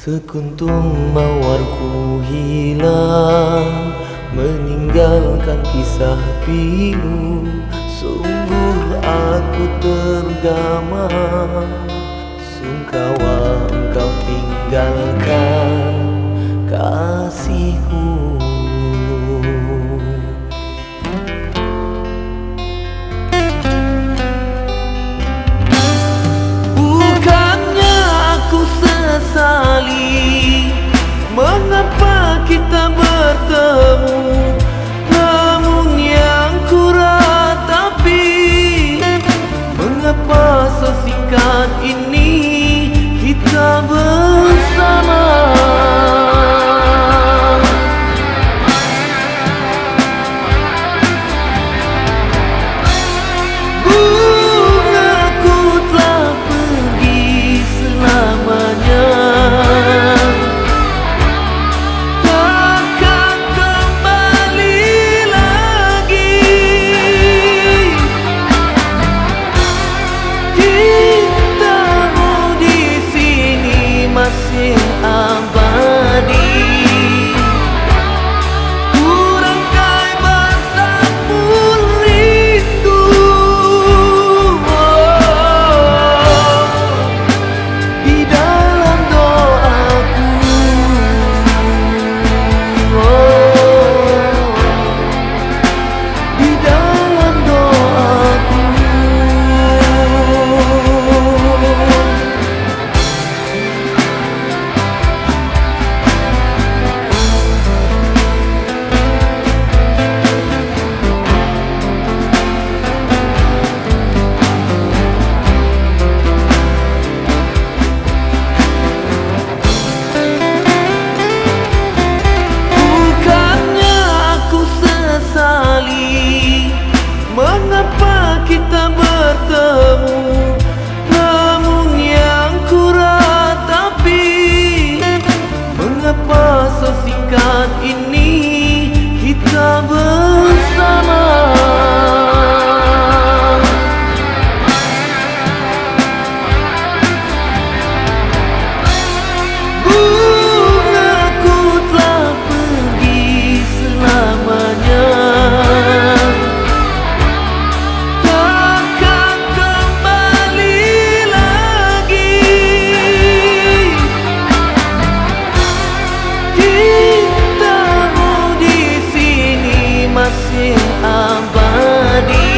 Sekuntum mawarku hilang, meninggalkan kisah pilu. Sungguh aku tergamam, sungkawa engkau tinggalkan kasihku. Bukannya aku sesali mengapa kita bertemu, namun yang ku ratapi, mengapa sesingkat ini kita bersama. Bungaku telah pergi selamanya, takkan kembali lagi. Cintamu di sini masih abadi. Kurangkai basamu rindu, di dalam doaku, di dalam doaku. Bukannya aku sesali mengapa kita bertemu, namun yang ku ratapi, mengapa sesingkat ini kita bersama. Bungaku telah pergi selamanya, takkan kembali lagi. Cintamu di sini masih abadi.